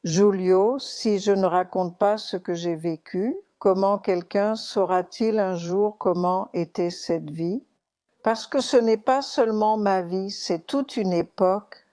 Julio, si je ne raconte pas ce que j'ai vécu, comment quelqu'un saura-t-il un jour comment était cette vie? Parce que ce n'est pas seulement ma vie, c'est toute une époque.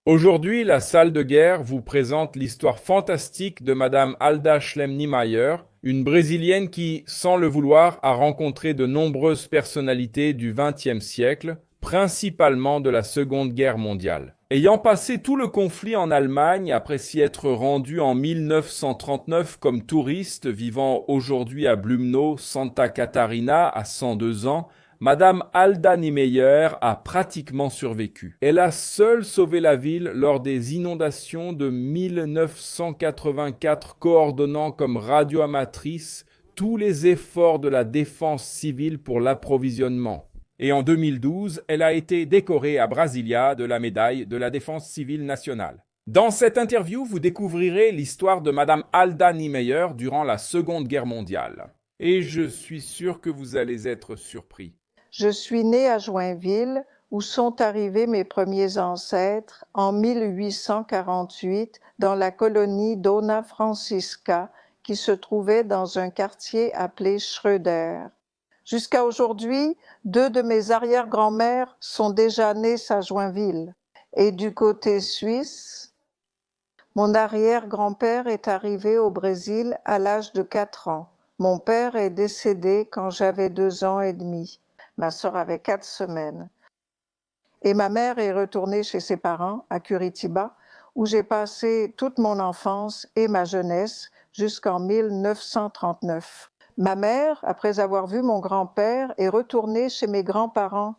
Aujourd'hui, la salle de guerre vous présente l'histoire fantastique de Madame Alda Schlem-Niemeyer, une Brésilienne qui, sans le vouloir, a rencontré de nombreuses personnalités du XXe siècle, principalement de la Seconde Guerre mondiale. Ayant passé tout le conflit en Allemagne après s'y être rendue en 1939 comme touriste vivant aujourd'hui à Blumno, Santa Catarina, à 102 ans, Madame Alda Niemeyer a pratiquement survécu. Elle a seule sauvé la ville lors des inondations de 1984, coordonnant comme radioamatrice tous les efforts de la défense civile pour l'approvisionnement. Et en 2012, elle a été décorée à Brasilia de la médaille de la défense civile nationale. Dans cette interview, vous découvrirez l'histoire de Madame Alda Niemeyer durant la Seconde Guerre mondiale. Et je suis sûr que vous allez être surpris. Je suis née à Joinville, où sont arrivés mes premiers ancêtres en 1848 dans la colonie Dona Francisca, qui se trouvait dans un quartier appelé Schröder. Jusqu'à aujourd'hui, 2 de mes arrière-grand-mères sont déjà nées à Joinville. Et du côté suisse, mon arrière-grand-père est arrivé au Brésil à l'âge de 4 ans. Mon père est décédé quand j'avais 2 ans et demi. Ma sœur avait 4 semaines. Et ma mère est retournée chez ses parents à Curitiba, où j'ai passé toute mon enfance et ma jeunesse jusqu'en 1939. Ma mère, après avoir vu mon grand-père, est retournée chez mes grands-parents.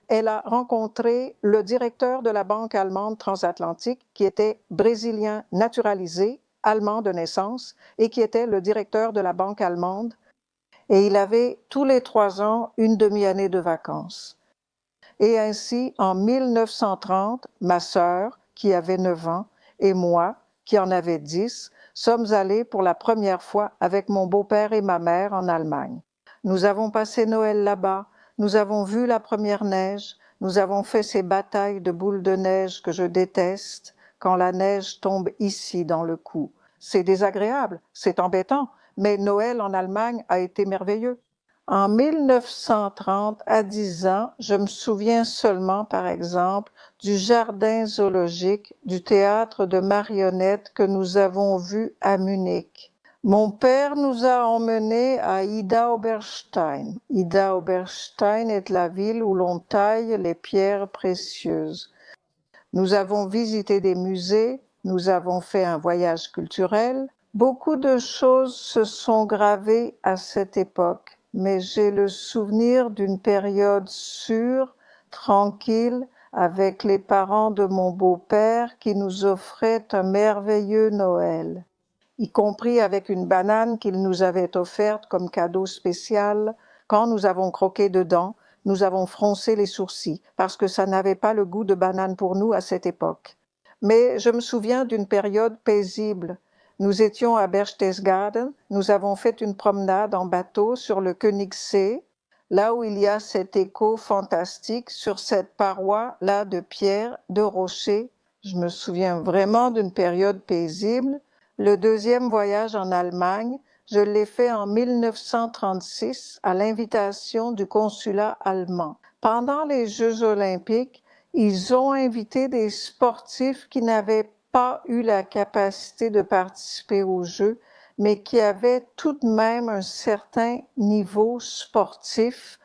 Elle a rencontré le directeur de la banque allemande transatlantique, qui était brésilien naturalisé, allemand de naissance, et qui était le directeur de la banque allemande. Et il avait tous les 3 ans une demi-année de vacances. Et ainsi, en 1930, ma sœur, qui avait 9 ans, et moi, qui en avais 10, sommes allés pour la première fois avec mon beau-père et ma mère en Allemagne. Nous avons passé Noël là-bas, nous avons vu la première neige, nous avons fait ces batailles de boules de neige que je déteste quand la neige tombe ici dans le cou. C'est désagréable, c'est embêtant, mais Noël en Allemagne a été merveilleux. En 1930, à 10 ans, je me souviens seulement, par exemple, du jardin zoologique du théâtre de marionnettes que nous avons vu à Munich. Mon père nous a emmenés à Ida Oberstein. Ida Oberstein est la ville où l'on taille les pierres précieuses. Nous avons visité des musées, nous avons fait un voyage culturel. Beaucoup de choses se sont gravées à cette époque, mais j'ai le souvenir d'une période sûre, tranquille, avec les parents de mon beau-père qui nous offraient un merveilleux Noël, y compris avec une banane qu'il nous avait offerte comme cadeau spécial. Quand nous avons croqué dedans, nous avons froncé les sourcils, parce que ça n'avait pas le goût de banane pour nous à cette époque. Mais je me souviens d'une période paisible. Nous étions à Berchtesgaden, nous avons fait une promenade en bateau sur le Königssee, là où il y a cet écho fantastique sur cette paroi-là de pierre, de rochers. Je me souviens vraiment d'une période paisible. Le deuxième voyage en Allemagne, je l'ai fait en 1936 à l'invitation du consulat allemand. Pendant les Jeux olympiques, ils ont invité des sportifs qui n'avaient pas eu la capacité de participer aux Jeux, mais qui avaient tout de même un certain niveau sportif.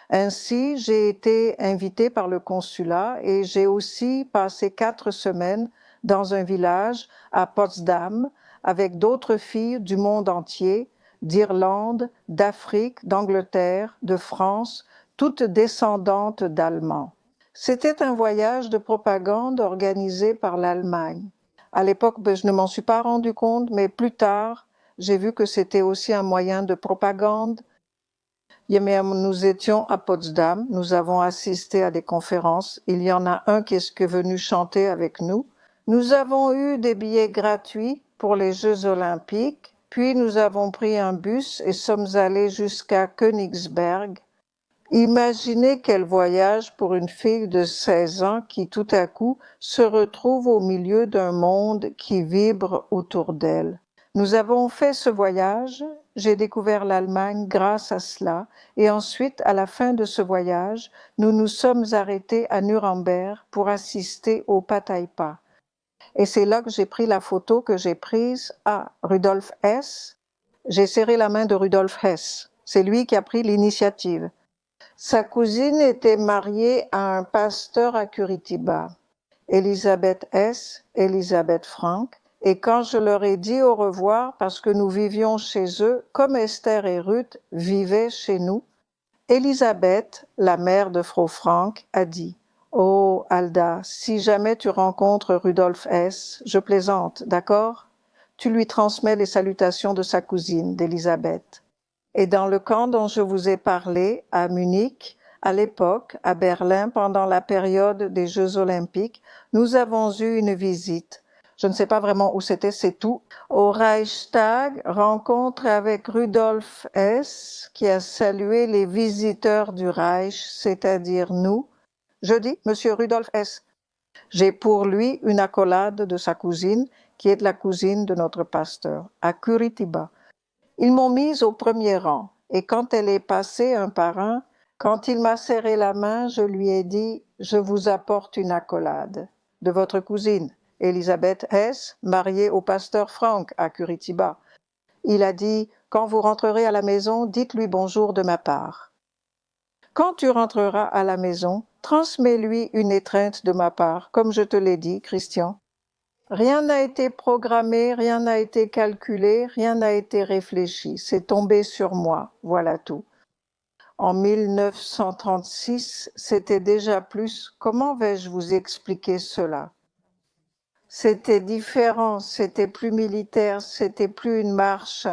Ainsi, j'ai été invitée par le consulat et j'ai aussi passé 4 semaines dans un village à Potsdam avec d'autres filles du monde entier, d'Irlande, d'Afrique, d'Angleterre, de France, toutes descendantes d'Allemands. C'était un voyage de propagande organisé par l'Allemagne. À l'époque, je ne m'en suis pas rendu compte, mais plus tard, j'ai vu que c'était aussi un moyen de propagande. Nous étions à Potsdam, nous avons assisté à des conférences. Il y en a un qui est venu chanter avec nous. Nous avons eu des billets gratuits pour les Jeux olympiques, Puis nous avons pris un bus et sommes allés jusqu'à Königsberg. Imaginez quel voyage pour une fille de 16 ans qui tout à coup se retrouve au milieu d'un monde qui vibre autour d'elle. Nous avons fait ce voyage, j'ai découvert l'Allemagne grâce à cela, et ensuite, à la fin de ce voyage, nous nous sommes arrêtés à Nuremberg pour assister au Pataipa. Et c'est là que j'ai pris la photo que j'ai prise à Rudolf Hess. J'ai serré la main de Rudolf Hess. C'est lui qui a pris l'initiative. Sa cousine était mariée à un pasteur à Curitiba, Elisabeth Hess, Elisabeth Frank, et quand je leur ai dit au revoir parce que nous vivions chez eux, comme Esther et Ruth vivaient chez nous, Elisabeth, la mère de Frau Frank, a dit « Oh, Alda, si jamais tu rencontres Rudolf Hess, je plaisante, d'accord? Tu lui transmets les salutations de sa cousine, d'Elisabeth. » Et dans le camp dont je vous ai parlé, à Munich, à l'époque, à Berlin, pendant la période des Jeux olympiques, nous avons eu une visite. Je ne sais pas vraiment où c'était, c'est tout. Au Reichstag, rencontre avec Rudolf Hess, qui a salué les visiteurs du Reich, c'est-à-dire nous. Je dis, Monsieur Rudolf Hess. J'ai pour lui une accolade de sa cousine, qui est la cousine de notre pasteur, à Curitiba. Ils m'ont mise au premier rang, et quand elle est passée un par un, quand il m'a serré la main, je lui ai dit « Je vous apporte une accolade de votre cousine, Elisabeth Hess, mariée au pasteur Frank à Curitiba. » Il a dit « Quand vous rentrerez à la maison, dites-lui bonjour de ma part. Quand tu rentreras à la maison, transmets-lui une étreinte de ma part, comme je te l'ai dit, Christian. » Rien n'a été programmé, rien n'a été calculé, rien n'a été réfléchi. C'est tombé sur moi, voilà tout. En 1936, c'était déjà plus. Comment vais-je vous expliquer cela? C'était différent, c'était plus militaire, c'était plus une marche.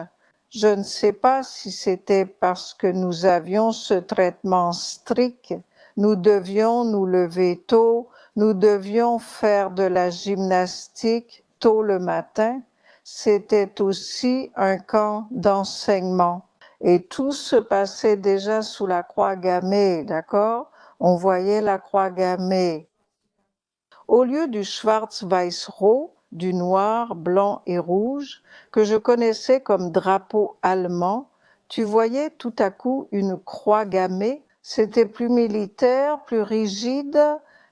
Je ne sais pas si c'était parce que nous avions ce traitement strict. Nous devions nous lever tôt, nous devions faire de la gymnastique tôt le matin. C'était aussi un camp d'enseignement. Et tout se passait déjà sous la croix gammée, d'accord? On voyait la croix gammée. Au lieu du Schwarz-Weiß-Rot, du noir, blanc et rouge, que je connaissais comme drapeau allemand, tu voyais tout à coup une croix gammée. C'était plus militaire, plus rigide.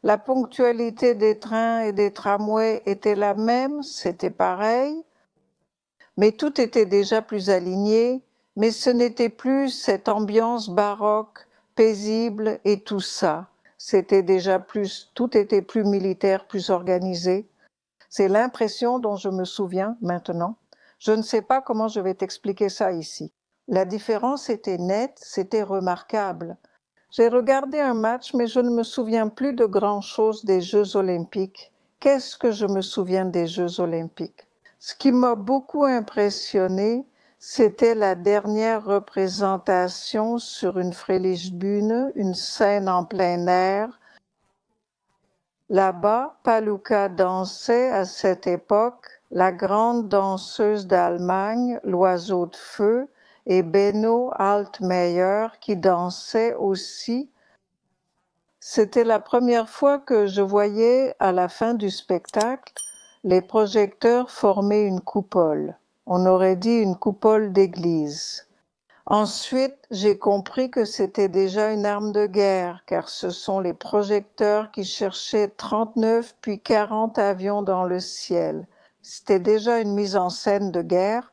La ponctualité des trains et des tramways était la même, c'était pareil. Mais tout était déjà plus aligné, mais ce n'était plus cette ambiance baroque, paisible et tout ça. C'était déjà plus, tout était plus militaire, plus organisé. C'est l'impression dont je me souviens maintenant. Je ne sais pas comment je vais t'expliquer ça ici. La différence était nette, c'était remarquable. J'ai regardé un match, mais je ne me souviens plus de grand-chose des Jeux olympiques. Qu'est-ce que je me souviens des Jeux olympiques? Ce qui m'a beaucoup impressionné, c'était la dernière représentation sur une Freilichtbühne, une scène en plein air. Là-bas, Palluca dansait à cette époque, la grande danseuse d'Allemagne, l'oiseau de feu, et Benno Altmaier qui dansait aussi. C'était la première fois que je voyais, à la fin du spectacle, les projecteurs formaient une coupole. On aurait dit une coupole d'église. Ensuite, j'ai compris que c'était déjà une arme de guerre, car ce sont les projecteurs qui cherchaient 39 puis 40 avions dans le ciel. C'était déjà une mise en scène de guerre.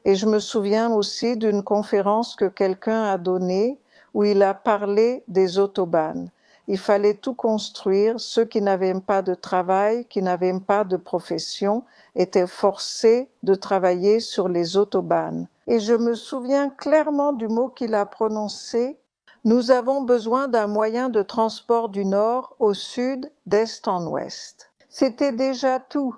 Et je me souviens aussi d'une conférence que quelqu'un a donnée où il a parlé des autobahns. Il fallait tout construire. Ceux qui n'avaient pas de travail, qui n'avaient pas de profession, étaient forcés de travailler sur les autobahns. Et je me souviens clairement du mot qu'il a prononcé. Nous avons besoin d'un moyen de transport du nord au sud, d'est en ouest. C'était déjà tout.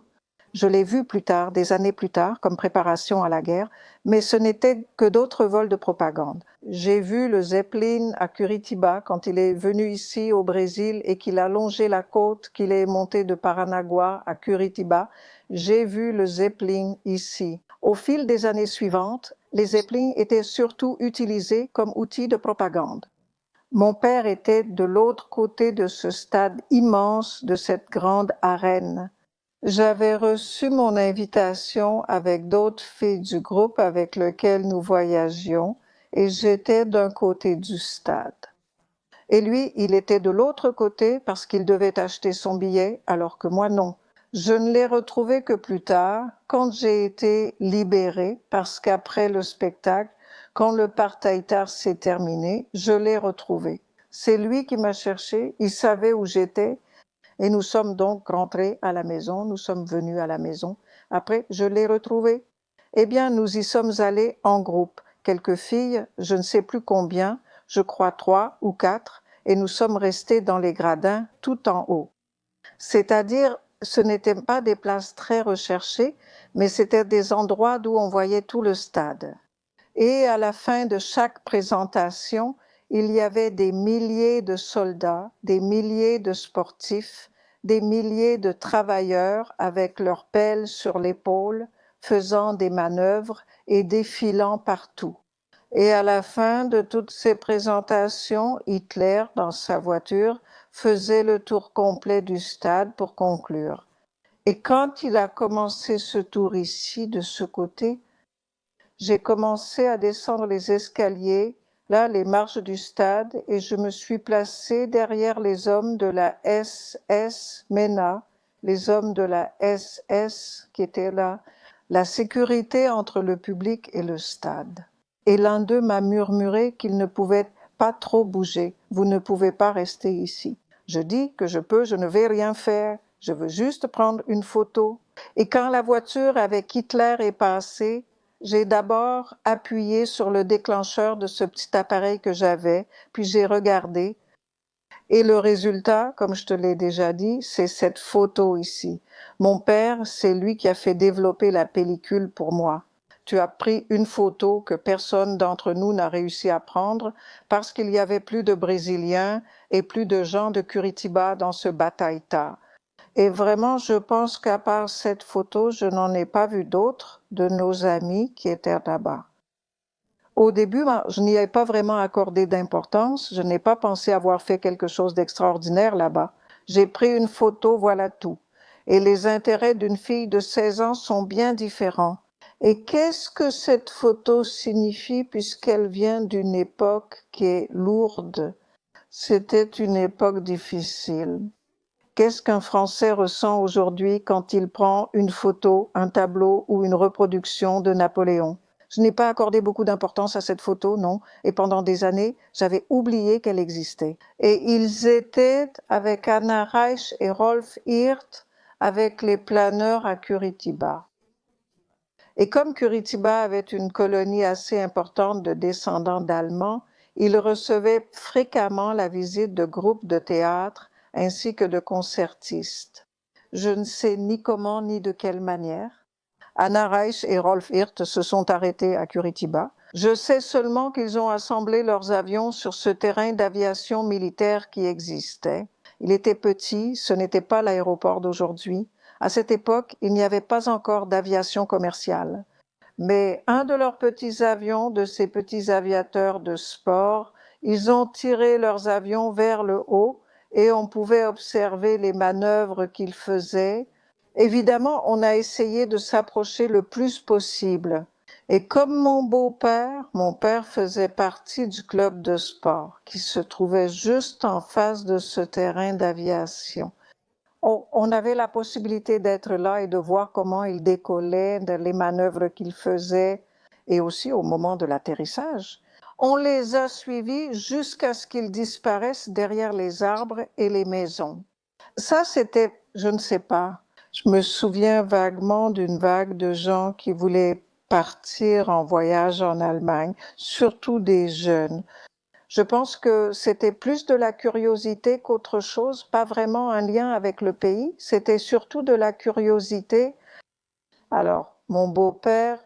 Je l'ai vu plus tard, des années plus tard, comme préparation à la guerre, mais ce n'était que d'autres vols de propagande. J'ai vu le Zeppelin à Curitiba quand il est venu ici au Brésil et qu'il a longé la côte, qu'il est monté de Paranagua à Curitiba. J'ai vu le Zeppelin ici. Au fil des années suivantes, les Zeppelins étaient surtout utilisés comme outil de propagande. Mon père était de l'autre côté de ce stade immense, de cette grande arène. J'avais reçu mon invitation avec d'autres filles du groupe avec lequel nous voyagions et j'étais d'un côté du stade. Et lui, il était de l'autre côté parce qu'il devait acheter son billet alors que moi non. Je ne l'ai retrouvé que plus tard, quand j'ai été libérée, parce qu'après le spectacle, quand le partaïtar s'est terminé, je l'ai retrouvé. C'est lui qui m'a cherché, il savait où j'étais, et nous sommes donc rentrés à la maison, nous sommes venus à la maison. Après, je l'ai retrouvé. Eh bien, nous y sommes allés en groupe. Quelques filles, je ne sais plus combien, je crois 3 ou 4, et nous sommes restés dans les gradins tout en haut. C'est-à-dire, ce n'étaient pas des places très recherchées, mais c'était des endroits d'où on voyait tout le stade. Et à la fin de chaque présentation, il y avait des milliers de soldats, des milliers de sportifs, des milliers de travailleurs avec leurs pelles sur l'épaule, faisant des manœuvres et défilant partout. Et à la fin de toutes ces présentations, Hitler, dans sa voiture, faisait le tour complet du stade pour conclure. Et quand il a commencé ce tour ici, de ce côté, j'ai commencé à descendre les escaliers, là, les marches du stade, et je me suis placée derrière les hommes de la SS MENA, les hommes de la SS qui étaient là, la sécurité entre le public et le stade. Et l'un d'eux m'a murmuré qu'il ne pouvait pas trop bouger. Vous ne pouvez pas rester ici. Je dis que je ne vais rien faire. Je veux juste prendre une photo. Et quand la voiture avec Hitler est passée, j'ai d'abord appuyé sur le déclencheur de ce petit appareil que j'avais, puis j'ai regardé. Et le résultat, comme je te l'ai déjà dit, c'est cette photo ici. Mon père, c'est lui qui a fait développer la pellicule pour moi. Tu as pris une photo que personne d'entre nous n'a réussi à prendre parce qu'il y avait plus de Brésiliens et plus de gens de Curitiba dans ce bataille-tas. Et vraiment, je pense qu'à part cette photo, je n'en ai pas vu d'autres de nos amis qui étaient là-bas. Au début, je n'y ai pas vraiment accordé d'importance. Je n'ai pas pensé avoir fait quelque chose d'extraordinaire là-bas. J'ai pris une photo, voilà tout. Et les intérêts d'une fille de 16 ans sont bien différents. Et qu'est-ce que cette photo signifie puisqu'elle vient d'une époque qui est lourde? C'était une époque difficile. Qu'est-ce qu'un Français ressent aujourd'hui quand il prend une photo, un tableau ou une reproduction de Napoléon? Je n'ai pas accordé beaucoup d'importance à cette photo, non, et pendant des années, j'avais oublié qu'elle existait. Et ils étaient avec Anna Reich et Rolf Hirt, avec les planeurs à Curitiba. Et comme Curitiba avait une colonie assez importante de descendants d'Allemands, ils recevaient fréquemment la visite de groupes de théâtre ainsi que de concertistes. Je ne sais ni comment ni de quelle manière. Anna Reich et Rolf Hirt se sont arrêtés à Curitiba. Je sais seulement qu'ils ont assemblé leurs avions sur ce terrain d'aviation militaire qui existait. Il était petit, ce n'était pas l'aéroport d'aujourd'hui. À cette époque, il n'y avait pas encore d'aviation commerciale. Mais un de leurs petits avions, de ces petits aviateurs de sport, ils ont tiré leurs avions vers le haut et on pouvait observer les manœuvres qu'ils faisaient. Évidemment, on a essayé de s'approcher le plus possible. Et comme mon père faisait partie du club de sport qui se trouvait juste en face de ce terrain d'aviation. On avait la possibilité d'être là et de voir comment il décollait, les manœuvres qu'il faisait, et aussi au moment de l'atterrissage. On les a suivis jusqu'à ce qu'ils disparaissent derrière les arbres et les maisons. Ça, c'était, je ne sais pas, je me souviens vaguement d'une vague de gens qui voulaient partir en voyage en Allemagne, surtout des jeunes. Je pense que c'était plus de la curiosité qu'autre chose, pas vraiment un lien avec le pays, c'était surtout de la curiosité. Alors, mon beau-père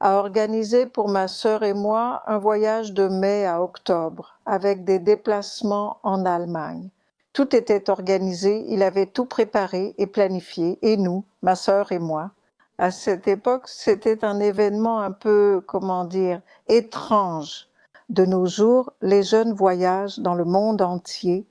a organisé pour ma sœur et moi un voyage de mai à octobre, avec des déplacements en Allemagne. Tout était organisé, il avait tout préparé et planifié, et nous, ma sœur et moi. À cette époque, c'était un événement un peu, comment dire, étrange. De nos jours, les jeunes voyagent dans le monde entier.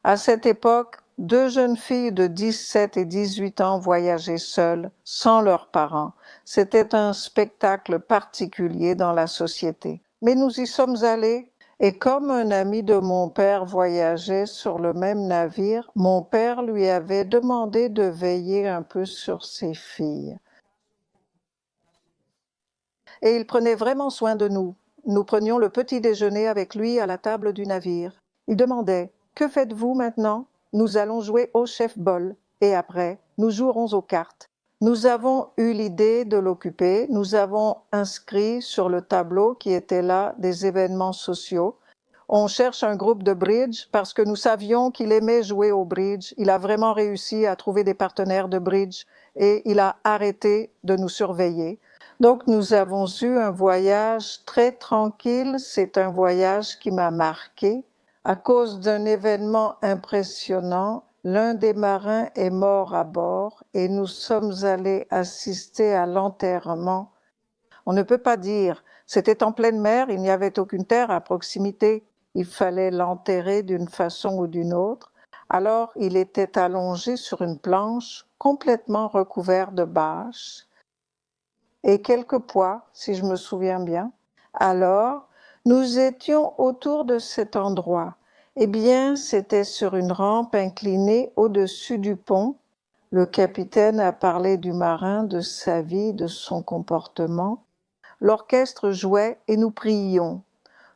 À cette époque, deux jeunes filles de 17 et 18 ans voyageaient seules, sans leurs parents. C'était un spectacle particulier dans la société. Mais nous y sommes allés, et comme un ami de mon père voyageait sur le même navire, mon père lui avait demandé de veiller un peu sur ses filles. Et il prenait vraiment soin de nous. Nous prenions le petit déjeuner avec lui à la table du navire. Il demandait « Que faites-vous maintenant ?» Nous allons jouer au chef-bol et après, nous jouerons aux cartes. Nous avons eu l'idée de l'occuper. Nous avons inscrit sur le tableau qui était là des événements sociaux. On cherche un groupe de bridge parce que nous savions qu'il aimait jouer au bridge. Il a vraiment réussi à trouver des partenaires de bridge et il a arrêté de nous surveiller. Donc nous avons eu un voyage très tranquille. C'est un voyage qui m'a marqué. À cause d'un événement impressionnant, l'un des marins est mort à bord et nous sommes allés assister à l'enterrement. On ne peut pas dire, c'était en pleine mer, il n'y avait aucune terre à proximité. Il fallait l'enterrer d'une façon ou d'une autre. Alors il était allongé sur une planche complètement recouvert de bâches et quelques pois, si je me souviens bien. Alors, nous étions autour de cet endroit. Eh bien, c'était sur une rampe inclinée au-dessus du pont. Le capitaine a parlé du marin, de sa vie, de son comportement. L'orchestre jouait et nous priions.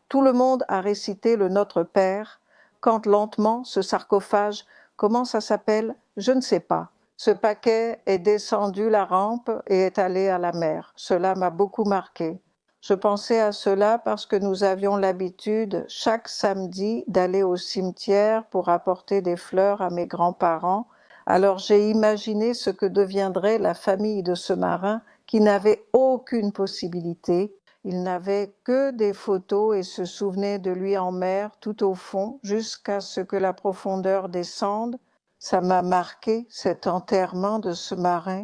Tout le monde a récité le Notre Père, quand lentement ce sarcophage, comment ça s'appelle? Je ne sais pas. Ce paquet est descendu la rampe et est allé à la mer. Cela m'a beaucoup marqué. Je pensais à cela parce que nous avions l'habitude, chaque samedi, d'aller au cimetière pour apporter des fleurs à mes grands-parents. Alors j'ai imaginé ce que deviendrait la famille de ce marin qui n'avait aucune possibilité. Il n'avait que des photos et se souvenait de lui en mer tout au fond jusqu'à ce que la profondeur descende. Ça m'a marqué, cet enterrement de ce marin.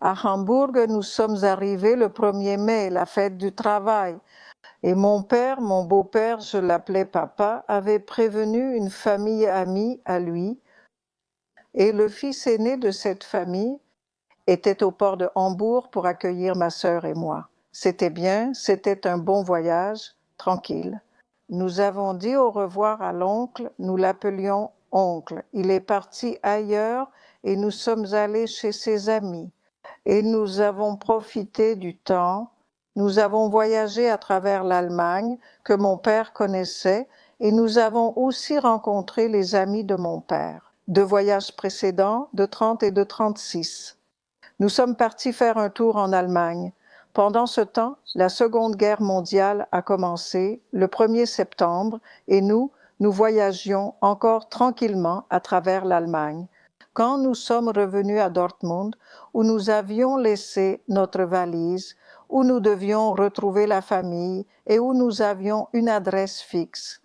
À Hambourg, nous sommes arrivés le 1er mai, la fête du travail. Et mon père, mon beau-père, je l'appelais papa, avait prévenu une famille amie à lui. Et le fils aîné de cette famille était au port de Hambourg pour accueillir ma sœur et moi. C'était bien, c'était un bon voyage, tranquille. Nous avons dit au revoir à l'oncle, nous l'appelions oncle. Il est parti ailleurs et nous sommes allés chez ses amis. Et nous avons profité du temps. Nous avons voyagé à travers l'Allemagne que mon père connaissait et nous avons aussi rencontré les amis de mon père. 2 voyages précédents, de 30 et de 36. Nous sommes partis faire un tour en Allemagne. Pendant ce temps, la Seconde Guerre mondiale a commencé le 1er septembre et nous voyagions encore tranquillement à travers l'Allemagne. Quand nous sommes revenus à Dortmund, où nous avions laissé notre valise, où nous devions retrouver la famille et où nous avions une adresse fixe,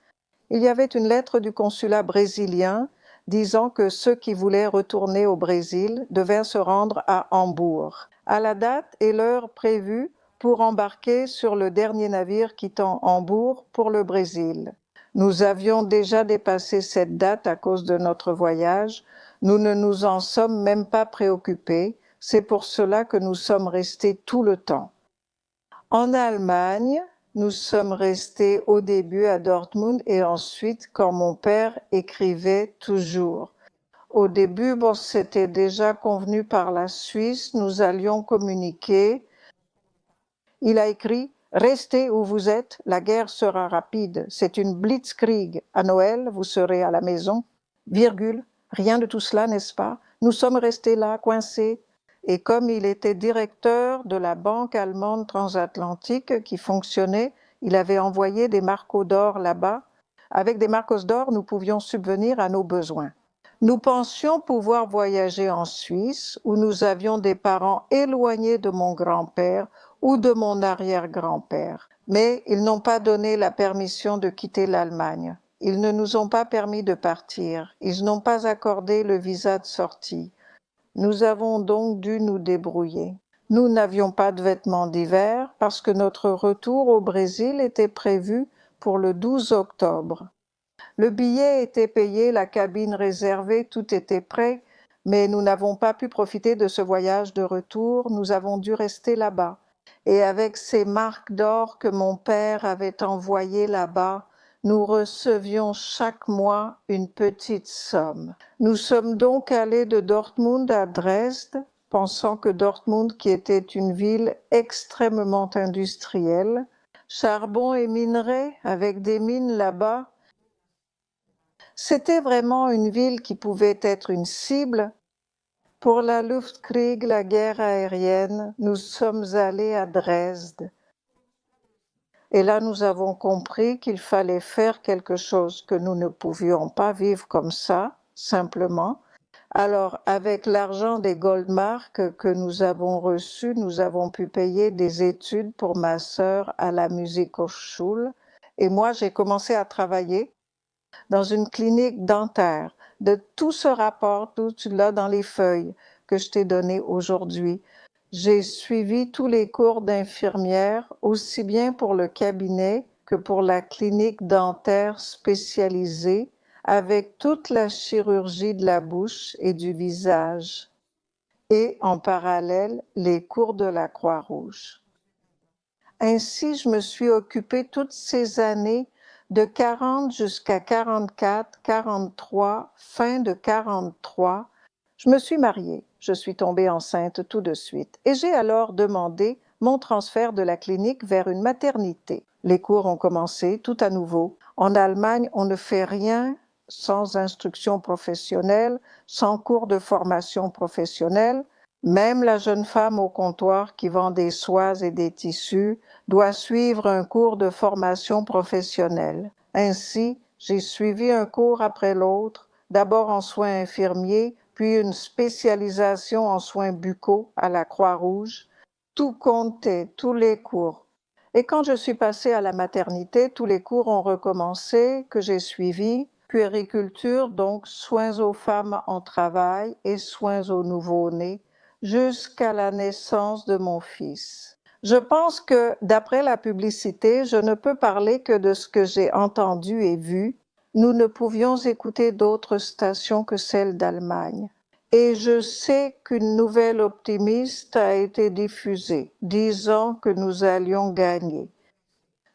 il y avait une lettre du consulat brésilien disant que ceux qui voulaient retourner au Brésil devaient se rendre à Hambourg, à la date et l'heure prévue pour embarquer sur le dernier navire quittant Hambourg pour le Brésil. Nous avions déjà dépassé cette date à cause de notre voyage. Nous ne nous en sommes même pas préoccupés. C'est pour cela que nous sommes restés tout le temps. En Allemagne, nous sommes restés au début à Dortmund et ensuite quand mon père écrivait toujours. Au début, c'était déjà convenu par la Suisse, nous allions communiquer. Il a écrit « Restez où vous êtes, la guerre sera rapide. C'est une blitzkrieg. À Noël, vous serez à la maison. Virgule. Rien de tout cela, n'est-ce pas? Nous sommes restés là, coincés. » Et comme il était directeur de la banque allemande transatlantique qui fonctionnait, il avait envoyé des marcos d'or là-bas. Avec des marcos d'or, nous pouvions subvenir à nos besoins. Nous pensions pouvoir voyager en Suisse, où nous avions des parents éloignés de mon grand-père ou de mon arrière-grand-père. Mais ils n'ont pas donné la permission de quitter l'Allemagne. Ils ne nous ont pas permis de partir. Ils n'ont pas accordé le visa de sortie. Nous avons donc dû nous débrouiller. Nous n'avions pas de vêtements d'hiver parce que notre retour au Brésil était prévu pour le 12 octobre. Le billet était payé, la cabine réservée, tout était prêt, mais nous n'avons pas pu profiter de ce voyage de retour, nous avons dû rester là-bas. Et avec ces marques d'or que mon père avait envoyées là-bas, nous recevions chaque mois une petite somme. Nous sommes donc allés de Dortmund à Dresde, pensant que Dortmund, qui était une ville extrêmement industrielle, charbon et minerais, avec des mines là-bas, c'était vraiment une ville qui pouvait être une cible. Pour la Luftkrieg, la guerre aérienne, nous sommes allés à Dresde. Et là, nous avons compris qu'il fallait faire quelque chose, que nous ne pouvions pas vivre comme ça, simplement. Alors, avec l'argent des Goldmark que nous avons reçus, nous avons pu payer des études pour ma sœur à la Musikhochschule. Et moi, j'ai commencé à travailler dans une clinique dentaire. De tout ce rapport, tout là dans les feuilles que je t'ai données aujourd'hui. J'ai suivi tous les cours d'infirmière, aussi bien pour le cabinet que pour la clinique dentaire spécialisée, avec toute la chirurgie de la bouche et du visage, et en parallèle les cours de la Croix-Rouge. Ainsi, je me suis occupée toutes ces années de 40 jusqu'à 44, 43, fin de 43. Je me suis mariée, je suis tombée enceinte tout de suite et j'ai alors demandé mon transfert de la clinique vers une maternité. Les cours ont commencé tout à nouveau. En Allemagne, on ne fait rien sans instruction professionnelle, sans cours de formation professionnelle. Même la jeune femme au comptoir qui vend des soies et des tissus doit suivre un cours de formation professionnelle. Ainsi, j'ai suivi un cours après l'autre, d'abord en soins infirmiers, puis une spécialisation en soins buccaux à la Croix-Rouge. Tout comptait, tous les cours. Et quand je suis passée à la maternité, tous les cours ont recommencé, que j'ai suivis. Puériculture, donc soins aux femmes en travail et soins aux nouveau-nés, jusqu'à la naissance de mon fils. Je pense que, d'après la publicité, je ne peux parler que de ce que j'ai entendu et vu. Nous ne pouvions écouter d'autres stations que celles d'Allemagne. Et je sais qu'une nouvelle optimiste a été diffusée, disant que nous allions gagner.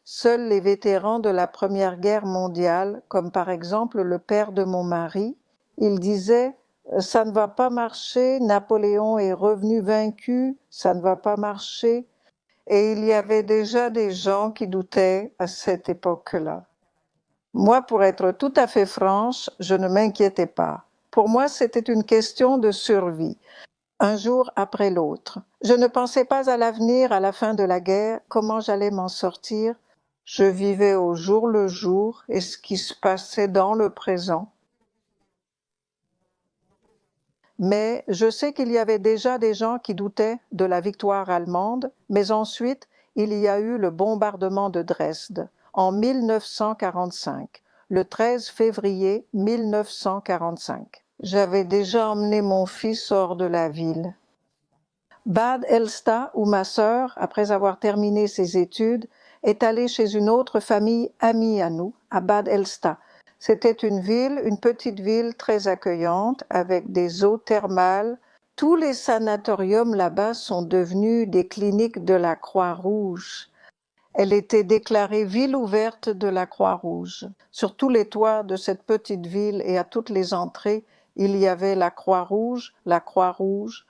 Seuls les vétérans de la Première Guerre mondiale, comme par exemple le père de mon mari, il disait « ça ne va pas marcher, Napoléon est revenu vaincu, ça ne va pas marcher ». Et il y avait déjà des gens qui doutaient à cette époque-là. Moi, pour être tout à fait franche, je ne m'inquiétais pas. Pour moi, c'était une question de survie, un jour après l'autre. Je ne pensais pas à l'avenir, à la fin de la guerre, comment j'allais m'en sortir. Je vivais au jour le jour et ce qui se passait dans le présent. Mais je sais qu'il y avait déjà des gens qui doutaient de la victoire allemande, mais ensuite, il y a eu le bombardement de Dresde en 1945, le 13 février 1945. J'avais déjà emmené mon fils hors de la ville. Bad Elsta, où ma sœur, après avoir terminé ses études, est allée chez une autre famille amie à nous, à Bad Elsta. C'était une ville, une petite ville très accueillante, avec des eaux thermales. Tous les sanatoriums là-bas sont devenus des cliniques de la Croix-Rouge. Elle était déclarée ville ouverte de la Croix-Rouge. Sur tous les toits de cette petite ville et à toutes les entrées, il y avait la Croix-Rouge, la Croix-Rouge.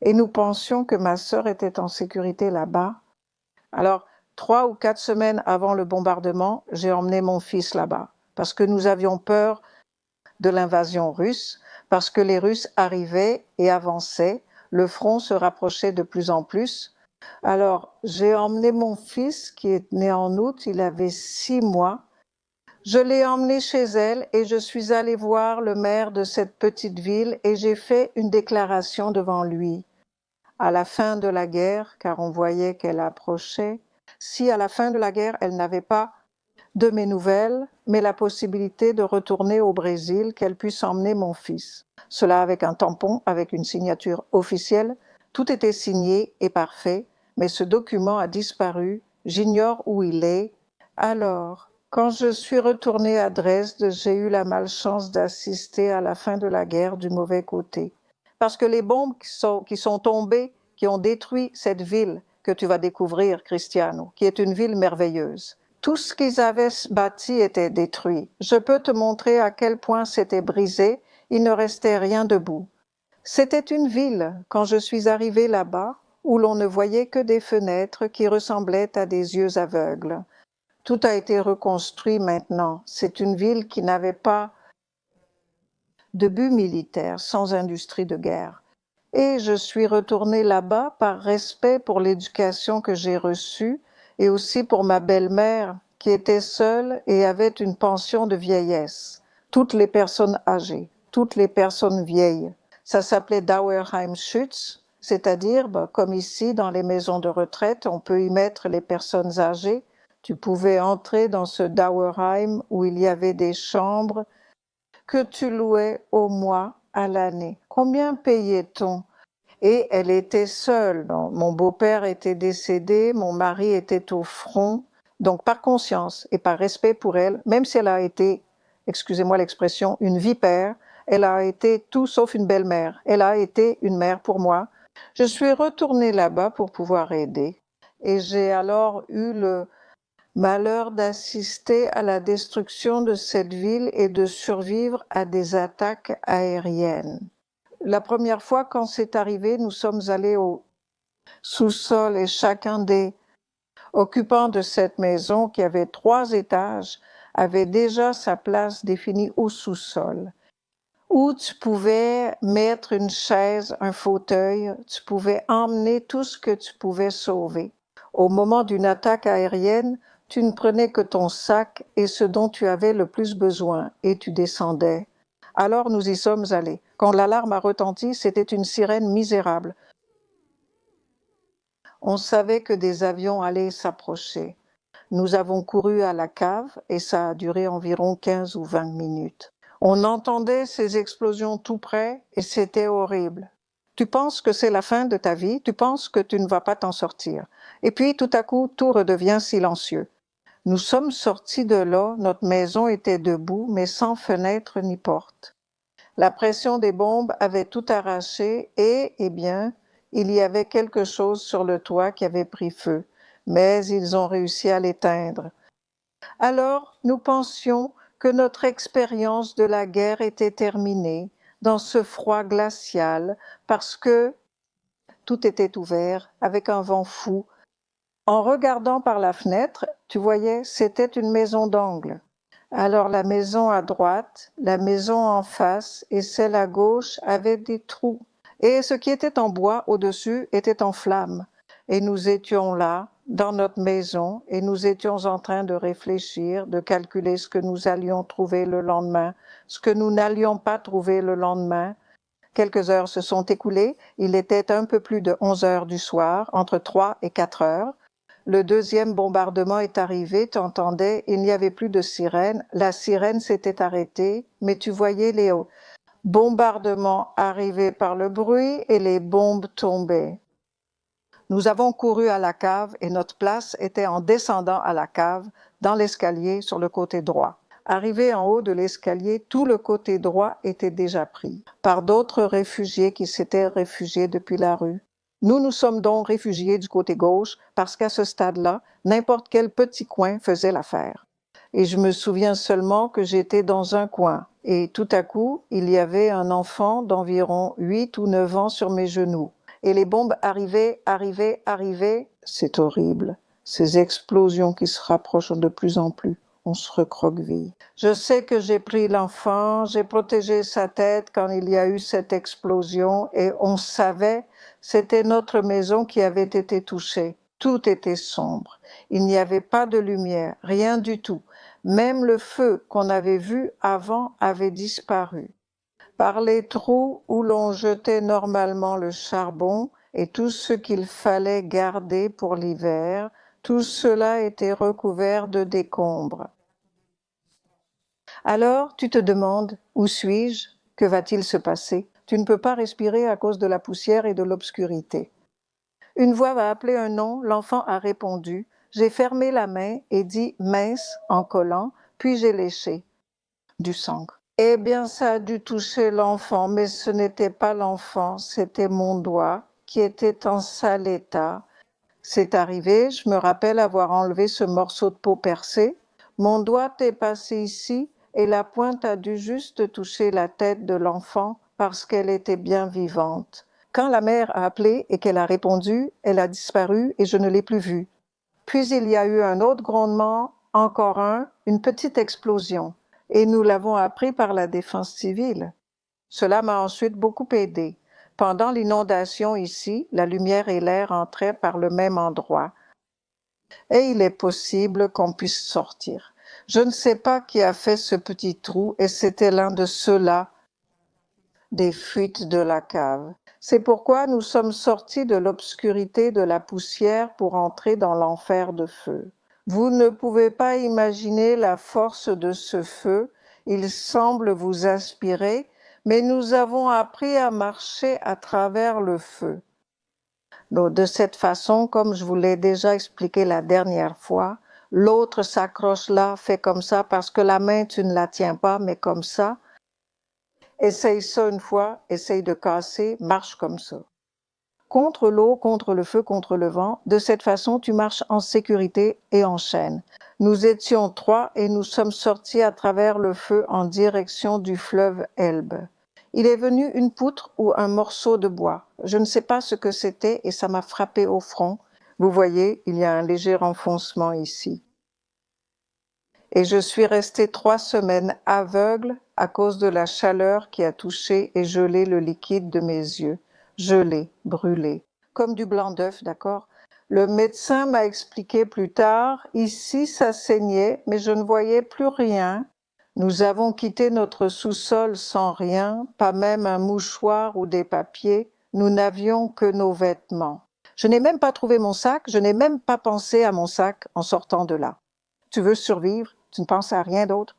Et nous pensions que ma sœur était en sécurité là-bas. Alors, 3 ou 4 semaines avant le bombardement, j'ai emmené mon fils là-bas, parce que nous avions peur de l'invasion russe, parce que les Russes arrivaient et avançaient, le front se rapprochait de plus en plus. Alors, j'ai emmené mon fils, qui est né en août, il avait 6 mois. Je l'ai emmené chez elle et je suis allée voir le maire de cette petite ville et j'ai fait une déclaration devant lui. À la fin de la guerre, car on voyait qu'elle approchait, si à la fin de la guerre elle n'avait pas de mes nouvelles, mais la possibilité de retourner au Brésil, qu'elle puisse emmener mon fils. Cela avec un tampon, avec une signature officielle. Tout était signé et parfait, mais ce document a disparu. J'ignore où il est. Alors, quand je suis retournée à Dresde, j'ai eu la malchance d'assister à la fin de la guerre du mauvais côté. Parce que les bombes qui sont tombées, qui ont détruit cette ville que tu vas découvrir, Cristiano, qui est une ville merveilleuse. Tout ce qu'ils avaient bâti était détruit. Je peux te montrer à quel point c'était brisé. Il ne restait rien debout. C'était une ville, quand je suis arrivée là-bas, où l'on ne voyait que des fenêtres qui ressemblaient à des yeux aveugles. Tout a été reconstruit maintenant. C'est une ville qui n'avait pas de but militaire, sans industrie de guerre. Et je suis retournée là-bas par respect pour l'éducation que j'ai reçue et aussi pour ma belle-mère qui était seule et avait une pension de vieillesse. Toutes les personnes âgées, toutes les personnes vieilles. Ça s'appelait Dauerheimschutz, c'est-à-dire, comme ici dans les maisons de retraite, on peut y mettre les personnes âgées. Tu pouvais entrer dans ce Dauerheim où il y avait des chambres que tu louais au mois, à l'année. Combien payait-on? Et elle était seule. Mon beau-père était décédé, mon mari était au front. Donc par conscience et par respect pour elle, même si elle a été, excusez-moi l'expression, une vipère, elle a été tout sauf une belle-mère. Elle a été une mère pour moi. Je suis retournée là-bas pour pouvoir aider. Et j'ai alors eu le malheur d'assister à la destruction de cette ville et de survivre à des attaques aériennes. La première fois quand c'est arrivé, nous sommes allés au sous-sol et chacun des occupants de cette maison, qui avait 3 étages, avait déjà sa place définie au sous-sol, où tu pouvais mettre une chaise, un fauteuil, tu pouvais emmener tout ce que tu pouvais sauver. Au moment d'une attaque aérienne, tu ne prenais que ton sac et ce dont tu avais le plus besoin, et tu descendais. Alors nous y sommes allés. Quand l'alarme a retenti, c'était une sirène misérable. On savait que des avions allaient s'approcher. Nous avons couru à la cave et ça a duré environ 15 ou 20 minutes. On entendait ces explosions tout près et c'était horrible. Tu penses que c'est la fin de ta vie, tu penses que tu ne vas pas t'en sortir. Et puis tout à coup, tout redevient silencieux. Nous sommes sortis de là, notre maison était debout, mais sans fenêtre ni porte. La pression des bombes avait tout arraché et, eh bien, il y avait quelque chose sur le toit qui avait pris feu, mais ils ont réussi à l'éteindre. Alors, nous pensions que notre expérience de la guerre était terminée dans ce froid glacial parce que tout était ouvert avec un vent fou. En regardant par la fenêtre, tu voyais, c'était une maison d'angle. Alors la maison à droite, la maison en face et celle à gauche avaient des trous. Et ce qui était en bois au-dessus était en flammes. Et nous étions là, dans notre maison, et nous étions en train de réfléchir, de calculer ce que nous allions trouver le lendemain, ce que nous n'allions pas trouver le lendemain. Quelques heures se sont écoulées, il était un peu plus de 11 heures du soir, entre 3 et 4 heures. Le deuxième bombardement est arrivé, tu entendais, il n'y avait plus de sirène, la sirène s'était arrêtée, mais tu voyais les bombardements arriver par le bruit et les bombes tomber. Nous avons couru à la cave et notre place était en descendant à la cave, dans l'escalier sur le côté droit. Arrivé en haut de l'escalier, tout le côté droit était déjà pris par d'autres réfugiés qui s'étaient réfugiés depuis la rue. Nous nous sommes donc réfugiés du côté gauche parce qu'à ce stade-là, n'importe quel petit coin faisait l'affaire. Et je me souviens seulement que j'étais dans un coin et tout à coup, il y avait un enfant d'environ 8 ou 9 ans sur mes genoux. Et les bombes arrivaient. C'est horrible. Ces explosions qui se rapprochent de plus en plus. On se recroqueville. Je sais que j'ai pris l'enfant, j'ai protégé sa tête quand il y a eu cette explosion et on savait, c'était notre maison qui avait été touchée. Tout était sombre. Il n'y avait pas de lumière, rien du tout. Même le feu qu'on avait vu avant avait disparu. Par les trous où l'on jetait normalement le charbon et tout ce qu'il fallait garder pour l'hiver, tout cela était recouvert de décombres. Alors tu te demandes, où suis-je? Que va-t-il se passer? Tu ne peux pas respirer à cause de la poussière et de l'obscurité. Une voix va appeler un nom, l'enfant a répondu. J'ai fermé la main et dit mince en collant, puis j'ai léché du sang. Eh bien, ça a dû toucher l'enfant, mais ce n'était pas l'enfant, c'était mon doigt qui était en sale état. C'est arrivé, je me rappelle avoir enlevé ce morceau de peau percée. Mon doigt est passé ici et la pointe a dû juste toucher la tête de l'enfant parce qu'elle était bien vivante. Quand la mère a appelé et qu'elle a répondu, elle a disparu et je ne l'ai plus vue. Puis il y a eu un autre grondement, encore un, une petite explosion. Et nous l'avons appris par la défense civile. Cela m'a ensuite beaucoup aidé. Pendant l'inondation ici, la lumière et l'air entraient par le même endroit. Et il est possible qu'on puisse sortir. Je ne sais pas qui a fait ce petit trou et c'était l'un de ceux-là des fuites de la cave. C'est pourquoi nous sommes sortis de l'obscurité de la poussière pour entrer dans l'enfer de feu. Vous ne pouvez pas imaginer la force de ce feu, il semble vous aspirer, mais nous avons appris à marcher à travers le feu. Donc, de cette façon, comme je vous l'ai déjà expliqué la dernière fois, l'autre s'accroche là, fait comme ça, parce que la main, tu ne la tiens pas, mais comme ça. Essaye ça une fois, essaye de casser, marche comme ça. Contre l'eau, contre le feu, contre le vent, de cette façon, tu marches en sécurité et en chaîne. Nous étions 3 et nous sommes sortis à travers le feu en direction du fleuve Elbe. Il est venu une poutre ou un morceau de bois. Je ne sais pas ce que c'était et ça m'a frappé au front. Vous voyez, il y a un léger renfoncement ici. Et je suis restée 3 semaines aveugle à cause de la chaleur qui a touché et gelé le liquide de mes yeux. Gelé, brûlé, comme du blanc d'œuf, d'accord? Le médecin m'a expliqué plus tard, ici ça saignait, mais je ne voyais plus rien. Nous avons quitté notre sous-sol sans rien, pas même un mouchoir ou des papiers. Nous n'avions que nos vêtements. Je n'ai même pas trouvé mon sac, je n'ai même pas pensé à mon sac en sortant de là. Tu veux survivre, tu ne penses à rien d'autre.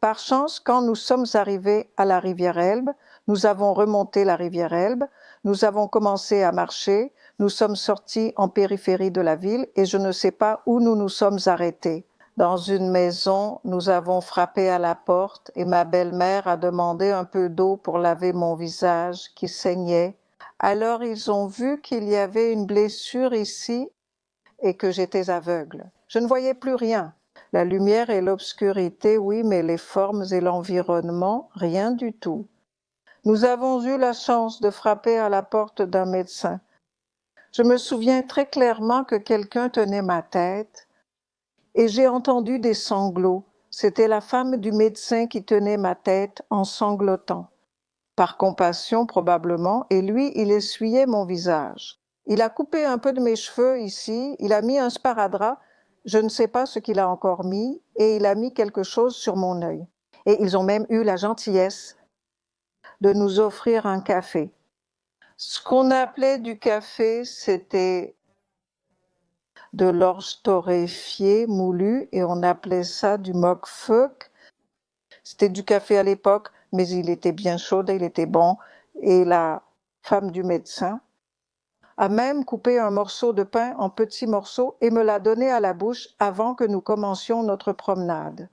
Par chance, quand nous sommes arrivés à la rivière Elbe, nous avons remonté la rivière Elbe, nous avons commencé à marcher, nous sommes sortis en périphérie de la ville et je ne sais pas où nous nous sommes arrêtés. Dans une maison, nous avons frappé à la porte et ma belle-mère a demandé un peu d'eau pour laver mon visage qui saignait. Alors ils ont vu qu'il y avait une blessure ici et que j'étais aveugle. Je ne voyais plus rien. La lumière et l'obscurité, oui, mais les formes et l'environnement, rien du tout. Nous avons eu la chance de frapper à la porte d'un médecin. Je me souviens très clairement que quelqu'un tenait ma tête et j'ai entendu des sanglots. C'était la femme du médecin qui tenait ma tête en sanglotant. Par compassion probablement, et lui, il essuyait mon visage. Il a coupé un peu de mes cheveux ici, il a mis un sparadrap, je ne sais pas ce qu'il a encore mis, et il a mis quelque chose sur mon œil. Et ils ont même eu la gentillesse de nous offrir un café. Ce qu'on appelait du café, c'était de l'orge torréfiée, moulu, et on appelait ça du mokfuk. C'était du café à l'époque, mais il était bien chaud et il était bon. Et la femme du médecin a même coupé un morceau de pain en petits morceaux et me l'a donné à la bouche avant que nous commencions notre promenade.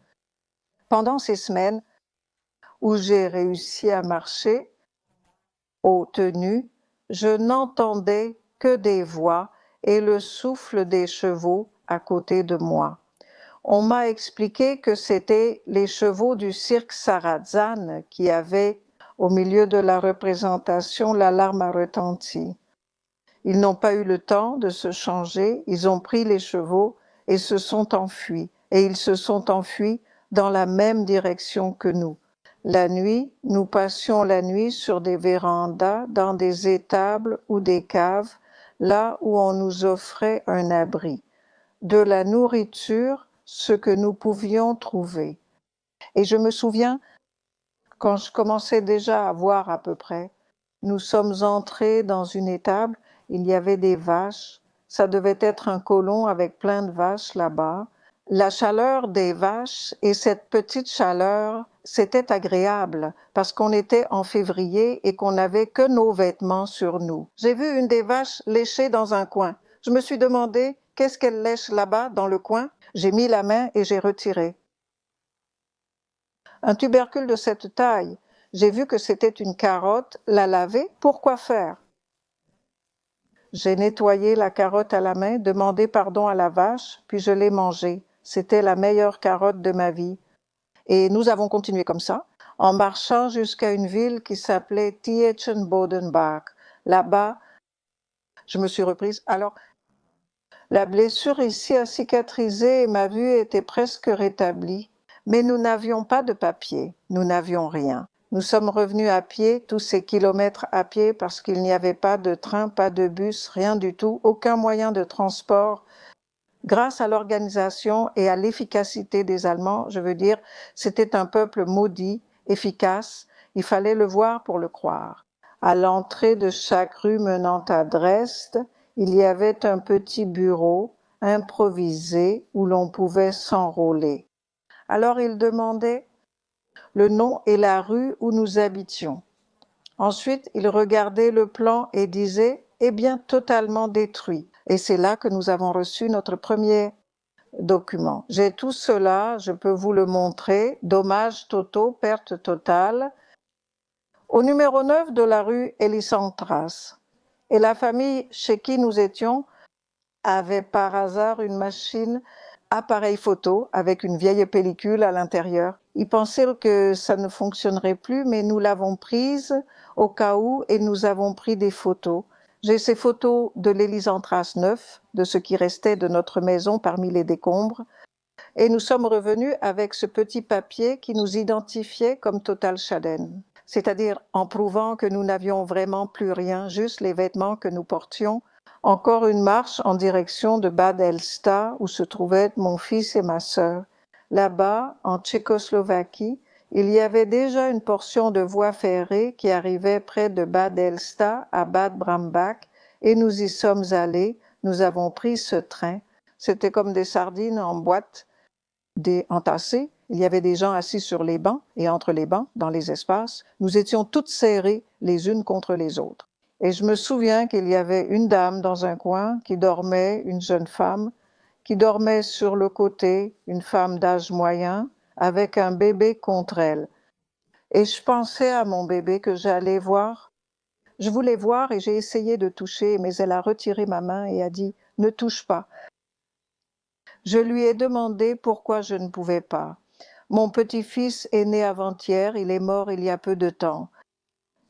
Pendant ces semaines où j'ai réussi à marcher, aux tenues, je n'entendais que des voix et le souffle des chevaux à côté de moi. On m'a expliqué que c'était les chevaux du cirque Sarrazane qui avaient, au milieu de la représentation, l'alarme a retenti. Ils n'ont pas eu le temps de se changer, ils ont pris les chevaux et se sont enfuis. Et ils se sont enfuis dans la même direction que nous. La nuit, nous passions la nuit sur des vérandas, dans des étables ou des caves, là où on nous offrait un abri. De la nourriture, ce que nous pouvions trouver. Et je me souviens, quand je commençais déjà à voir à peu près, nous sommes entrés dans une étable, il y avait des vaches, ça devait être un colon avec plein de vaches là-bas. La chaleur des vaches et cette petite chaleur, c'était agréable parce qu'on était en février et qu'on n'avait que nos vêtements sur nous. J'ai vu une des vaches lécher dans un coin. Je me suis demandé qu'est-ce qu'elle lèche là-bas dans le coin. J'ai mis la main et j'ai retiré. Un tubercule de cette taille. J'ai vu que c'était une carotte, la laver, pourquoi faire? J'ai nettoyé la carotte à la main, demandé pardon à la vache, puis je l'ai mangée. C'était la meilleure carotte de ma vie. Et nous avons continué comme ça, en marchant jusqu'à une ville qui s'appelait Tietjen-Bodenbach. Là-bas, je me suis reprise. Alors, la blessure ici a cicatrisé et ma vue était presque rétablie. Mais nous n'avions pas de papier, nous n'avions rien. Nous sommes revenus à pied, tous ces kilomètres à pied, parce qu'il n'y avait pas de train, pas de bus, rien du tout, aucun moyen de transport. Grâce à l'organisation et à l'efficacité des Allemands, je veux dire, c'était un peuple maudit, efficace, il fallait le voir pour le croire. À l'entrée de chaque rue menant à Dresde, il y avait un petit bureau improvisé où l'on pouvait s'enrôler. Alors il demandait le nom et la rue où nous habitions. Ensuite, il regardait le plan et disait « Eh bien, totalement détruit ». Et c'est là que nous avons reçu notre premier document. J'ai tout cela, je peux vous le montrer, dommages totaux, perte totale, au numéro 9 de la rue Elisantras. Et la famille chez qui nous étions avait par hasard une machine appareil photo avec une vieille pellicule à l'intérieur. Ils pensaient que ça ne fonctionnerait plus, mais nous l'avons prise au cas où et nous avons pris des photos. J'ai ces photos de l'Elisantras 9, de ce qui restait de notre maison parmi les décombres, et nous sommes revenus avec ce petit papier qui nous identifiait comme Total Schaden, c'est-à-dire en prouvant que nous n'avions vraiment plus rien, juste les vêtements que nous portions. Encore une marche en direction de Bad Elsta, où se trouvaient mon fils et ma sœur. Là-bas, en Tchécoslovaquie, il y avait déjà une portion de voie ferrée qui arrivait près de Bad Elsta à Bad Brambach, et nous y sommes allés, nous avons pris ce train. C'était comme des sardines en boîte, entassées. Il y avait des gens assis sur les bancs, et entre les bancs, dans les espaces, nous étions toutes serrées les unes contre les autres. Et je me souviens qu'il y avait une dame dans un coin qui dormait, une jeune femme, qui dormait sur le côté, une femme d'âge moyen, avec un bébé contre elle. Et je pensais à mon bébé que j'allais voir. Je voulais voir et j'ai essayé de toucher, mais elle a retiré ma main et a dit « Ne touche pas ». Je lui ai demandé pourquoi je ne pouvais pas. Mon petit-fils est né avant-hier, il est mort il y a peu de temps.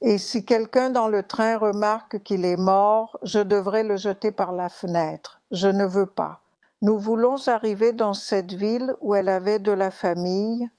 Et si quelqu'un dans le train remarque qu'il est mort, je devrais le jeter par la fenêtre. Je ne veux pas. Nous voulons arriver dans cette ville où elle avait de la famille.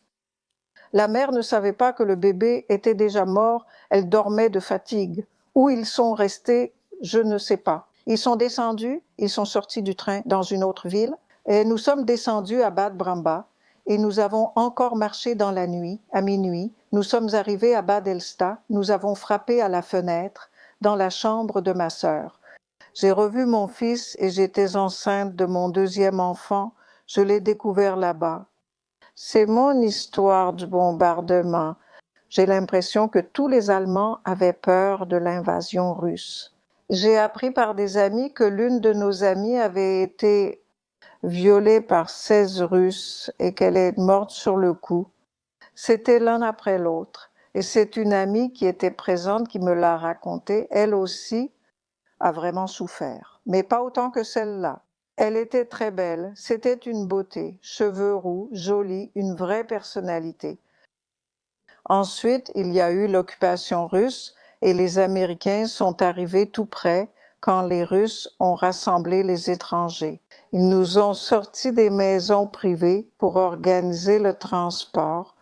La mère ne savait pas que le bébé était déjà mort, elle dormait de fatigue. Où ils sont restés, je ne sais pas. Ils sont descendus, ils sont sortis du train dans une autre ville, et nous sommes descendus à Bad Bramba, et nous avons encore marché dans la nuit, à minuit. Nous sommes arrivés à Bad Elsta, nous avons frappé à la fenêtre, dans la chambre de ma sœur. J'ai revu mon fils et j'étais enceinte de mon deuxième enfant, je l'ai découvert là-bas. C'est mon histoire du bombardement. J'ai l'impression que tous les Allemands avaient peur de l'invasion russe. J'ai appris par des amis que l'une de nos amies avait été violée par 16 Russes et qu'elle est morte sur le coup. C'était l'un après l'autre. Et c'est une amie qui était présente qui me l'a raconté. Elle aussi a vraiment souffert, mais pas autant que celle-là. Elle était très belle, c'était une beauté, cheveux roux, jolie, une vraie personnalité. Ensuite, il y a eu l'occupation russe et les Américains sont arrivés tout près quand les Russes ont rassemblé les étrangers. Ils nous ont sortis des maisons privées pour organiser le transport.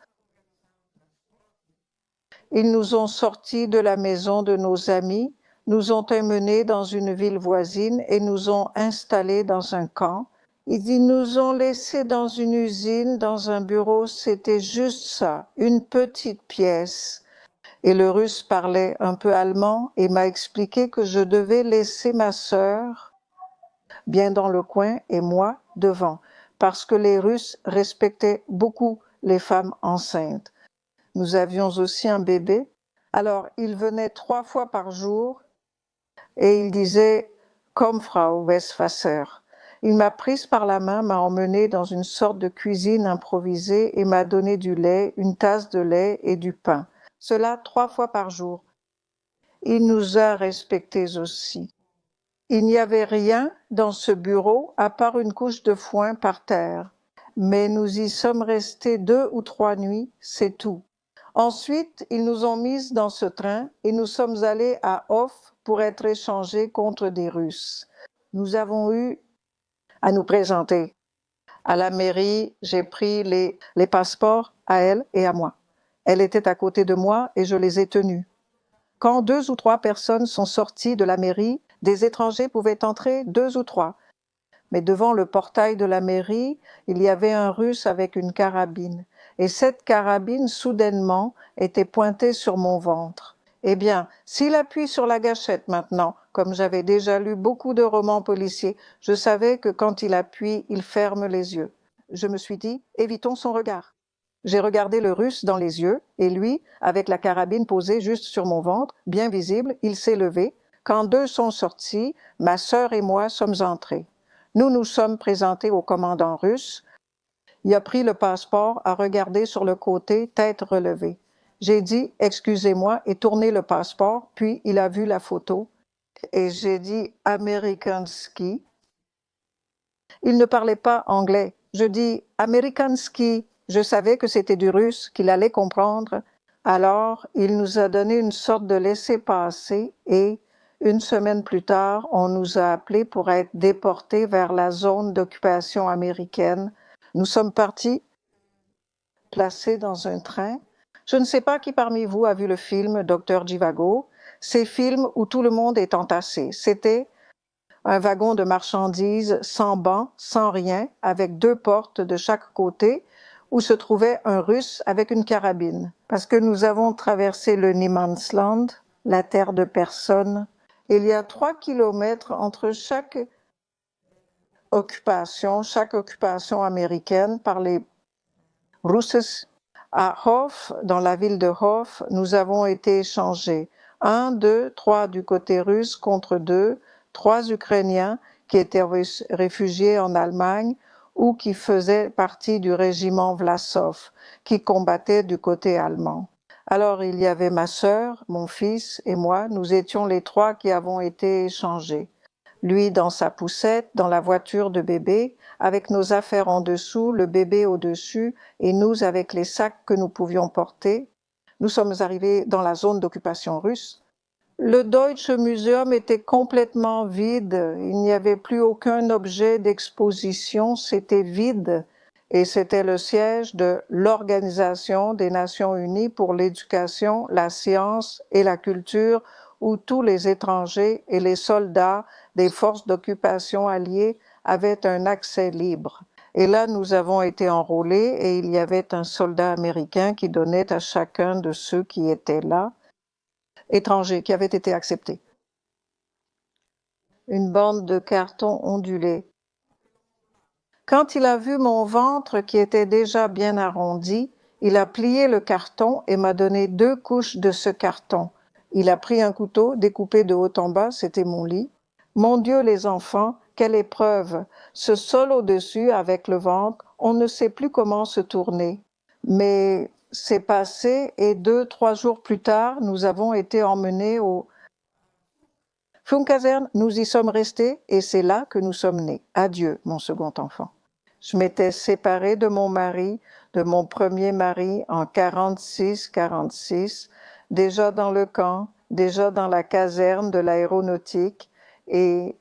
Ils nous ont sortis de la maison de nos amis, nous ont emmenés dans une ville voisine et nous ont installés dans un camp. Ils nous ont laissés dans une usine, dans un bureau, c'était juste ça, une petite pièce. Et le Russe parlait un peu allemand et m'a expliqué que je devais laisser ma sœur bien dans le coin et moi devant, parce que les Russes respectaient beaucoup les femmes enceintes. Nous avions aussi un bébé. Alors, il venait 3 fois par jour et il disait « Komm, Frau Westphasser ». Il m'a prise par la main, m'a emmenée dans une sorte de cuisine improvisée et m'a donné du lait, une tasse de lait et du pain. Cela 3 fois par jour. Il nous a respectés aussi. Il n'y avait rien dans ce bureau à part une couche de foin par terre. Mais nous y sommes restés 2 ou 3 nuits, c'est tout. Ensuite, ils nous ont mises dans ce train et nous sommes allés à Hof pour être échangés contre des Russes. Nous avons eu à nous présenter. À la mairie, j'ai pris les passeports à elle et à moi. Elle était à côté de moi et je les ai tenus. Quand 2 ou 3 personnes sont sorties de la mairie, des étrangers pouvaient entrer 2 ou 3. Mais devant le portail de la mairie, il y avait un Russe avec une carabine. Et cette carabine, soudainement, était pointée sur mon ventre. Eh bien, s'il appuie sur la gâchette maintenant, comme j'avais déjà lu beaucoup de romans policiers, je savais que quand il appuie, il ferme les yeux. Je me suis dit, évitons son regard. J'ai regardé le Russe dans les yeux, et lui, avec la carabine posée juste sur mon ventre, bien visible, il s'est levé. Quand 2 sont sortis, ma sœur et moi sommes entrés. Nous nous sommes présentés au commandant russe. Il a pris le passeport, a regardé sur le côté, tête relevée. J'ai dit « Excusez-moi » et tourné le passeport, puis il a vu la photo. Et j'ai dit « Amerikanski ». Il ne parlait pas anglais. Je dis « Amerikanski ». Je savais que c'était du russe, qu'il allait comprendre. Alors, il nous a donné une sorte de laissez-passer et, 1 semaine plus tard, on nous a appelés pour être déportés vers la zone d'occupation américaine. Nous sommes partis, placés dans un train. Je ne sais pas qui parmi vous a vu le film Dr. Zhivago, ces films où tout le monde est entassé. C'était un wagon de marchandises sans banc, sans rien, avec 2 portes de chaque côté, où se trouvait un Russe avec une carabine. Parce que nous avons traversé le Niemandsland, la terre de personne. Il y a 3 kilomètres entre chaque occupation américaine par les Russes. À Hof, dans la ville de Hof, nous avons été échangés. 1, 2, 3 du côté russe contre 2, 3 Ukrainiens qui étaient réfugiés en Allemagne ou qui faisaient partie du régiment Vlasov, qui combattait du côté allemand. Alors il y avait ma sœur, mon fils et moi, nous étions les 3 qui avons été échangés. Lui dans sa poussette, dans la voiture de bébé, avec nos affaires en dessous, le bébé au-dessus, et nous avec les sacs que nous pouvions porter. Nous sommes arrivés dans la zone d'occupation russe. Le Deutsche Museum était complètement vide, il n'y avait plus aucun objet d'exposition, c'était vide, et c'était le siège de l'Organisation des Nations Unies pour l'éducation, la science et la culture, où tous les étrangers et les soldats des forces d'occupation alliées avaient un accès libre. Et là, nous avons été enrôlés et il y avait un soldat américain qui donnait à chacun de ceux qui étaient là, étrangers, qui avaient été acceptés, une bande de carton ondulé. Quand il a vu mon ventre qui était déjà bien arrondi, il a plié le carton et m'a donné 2 couches de ce carton. Il a pris un couteau, découpé de haut en bas, c'était mon lit. Mon Dieu, les enfants, quelle épreuve! Ce sol au-dessus avec le ventre, on ne sait plus comment se tourner. Mais c'est passé et 2, 3 jours plus tard, nous avons été emmenés au Funkaserne. Nous y sommes restés et c'est là que nous sommes nés. Adieu, mon second enfant. Je m'étais séparée de mon mari, de mon premier mari en 46, déjà dans le camp, déjà dans la caserne de l'aéronautique, et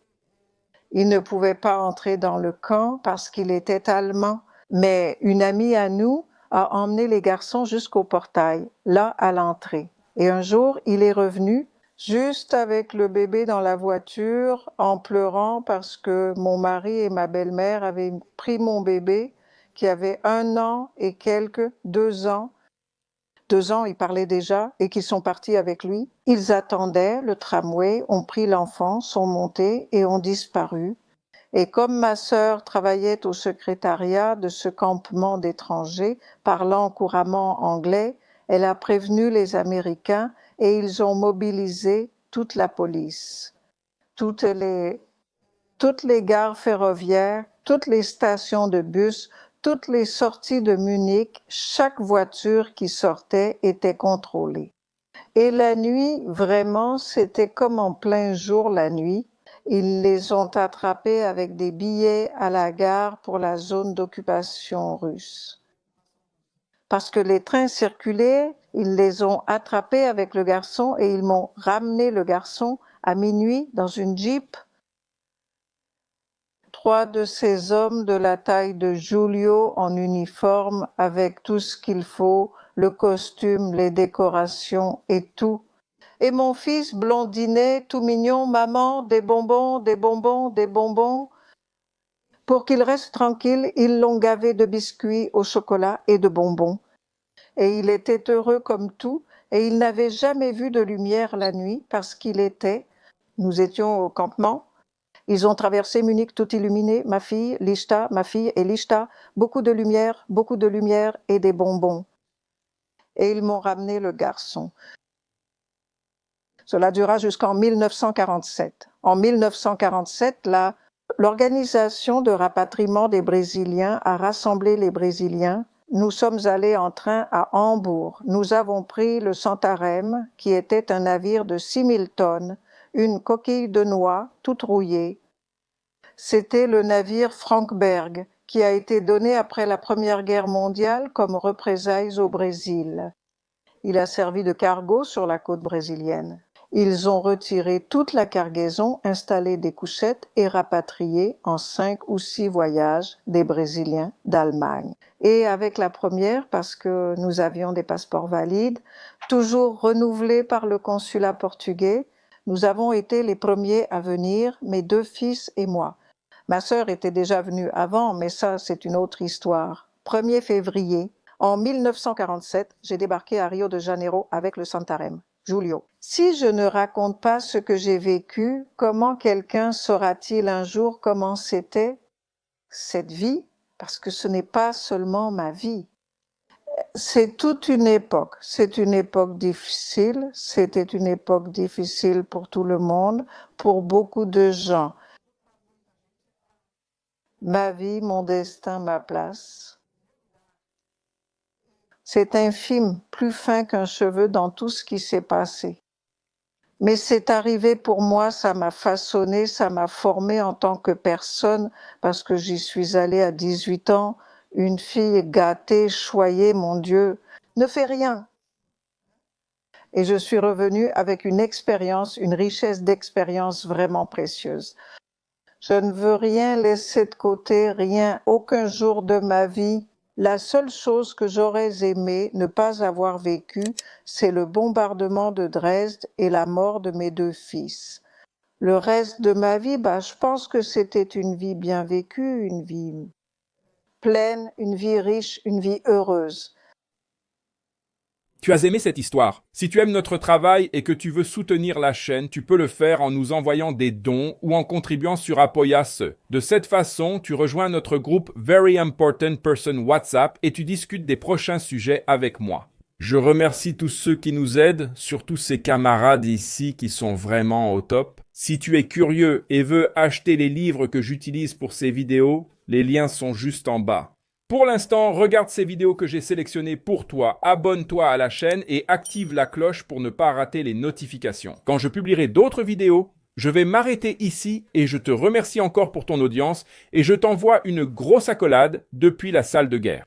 il ne pouvait pas entrer dans le camp parce qu'il était allemand. Mais une amie à nous a emmené les garçons jusqu'au portail, là à l'entrée. Et un jour, il est revenu juste avec le bébé dans la voiture, en pleurant parce que mon mari et ma belle-mère avaient pris mon bébé, qui avait 1 an et quelques, 2 ans. 2 ans, il parlait déjà, et qu'ils sont partis avec lui. Ils attendaient le tramway, ont pris l'enfant, sont montés et ont disparu. Et comme ma sœur travaillait au secrétariat de ce campement d'étrangers, parlant couramment anglais, elle a prévenu les Américains et ils ont mobilisé toute la police. Toutes les gares ferroviaires, toutes les stations de bus, toutes les sorties de Munich, chaque voiture qui sortait était contrôlée. Et la nuit, vraiment, c'était comme en plein jour la nuit. Ils les ont attrapés avec des billets à la gare pour la zone d'occupation russe. Parce que les trains circulaient, ils les ont attrapés avec le garçon et ils m'ont ramené le garçon à minuit dans une Jeep. 3 de ces hommes de la taille de Giulio en uniforme avec tout ce qu'il faut, le costume, les décorations et tout. Et mon fils blondinet, tout mignon, maman, des bonbons, des bonbons, des bonbons. Pour qu'il reste tranquille, ils l'ont gavé de biscuits au chocolat et de bonbons. Et il était heureux comme tout, et il n'avait jamais vu de lumière la nuit parce nous étions au campement. Ils ont traversé Munich tout illuminé, ma fille et Lichta, beaucoup de lumière et des bonbons. Et ils m'ont ramené le garçon. Cela dura jusqu'en 1947. En 1947, l'organisation de rapatriement des Brésiliens a rassemblé les Brésiliens. Nous sommes allés en train à Hambourg. Nous avons pris le Santarém, qui était un navire de 6000 tonnes, une coquille de noix toute rouillée. C'était le navire Frankberg, qui a été donné après la Première Guerre mondiale comme représailles au Brésil. Il a servi de cargo sur la côte brésilienne. Ils ont retiré toute la cargaison, installé des couchettes et rapatrié en 5 ou 6 voyages des Brésiliens d'Allemagne. Et avec la première, parce que nous avions des passeports valides, toujours renouvelés par le consulat portugais, nous avons été les premiers à venir, mes 2 fils et moi. Ma sœur était déjà venue avant, mais ça, c'est une autre histoire. 1er février, en 1947, j'ai débarqué à Rio de Janeiro avec le Santarém. Giulio. Si je ne raconte pas ce que j'ai vécu, comment quelqu'un saura-t-il un jour comment c'était cette vie? Parce que ce n'est pas seulement ma vie. C'est toute une époque. C'est une époque difficile. C'était une époque difficile pour tout le monde, pour beaucoup de gens. Ma vie, mon destin, ma place. C'est infime, plus fin qu'un cheveu dans tout ce qui s'est passé. Mais c'est arrivé pour moi, ça m'a façonné, ça m'a formé en tant que personne, parce que j'y suis allée à 18 ans, une fille gâtée, choyée, mon Dieu, ne fait rien. Et je suis revenue avec une expérience, une richesse d'expérience vraiment précieuse. Je ne veux rien laisser de côté, rien, aucun jour de ma vie. La seule chose que j'aurais aimé ne pas avoir vécue, c'est le bombardement de Dresde et la mort de mes 2 fils. Le reste de ma vie, je pense que c'était une vie bien vécue, une vie pleine, une vie riche, une vie heureuse. Tu as aimé cette histoire. Si tu aimes notre travail et que tu veux soutenir la chaîne, tu peux le faire en nous envoyant des dons ou en contribuant sur Apoya-se. De cette façon, tu rejoins notre groupe Very Important Person WhatsApp et tu discutes des prochains sujets avec moi. Je remercie tous ceux qui nous aident, surtout ces camarades ici qui sont vraiment au top. Si tu es curieux et veux acheter les livres que j'utilise pour ces vidéos, les liens sont juste en bas. Pour l'instant, regarde ces vidéos que j'ai sélectionnées pour toi, abonne-toi à la chaîne et active la cloche pour ne pas rater les notifications. Quand je publierai d'autres vidéos, je vais m'arrêter ici et je te remercie encore pour ton audience et je t'envoie une grosse accolade depuis la salle de guerre.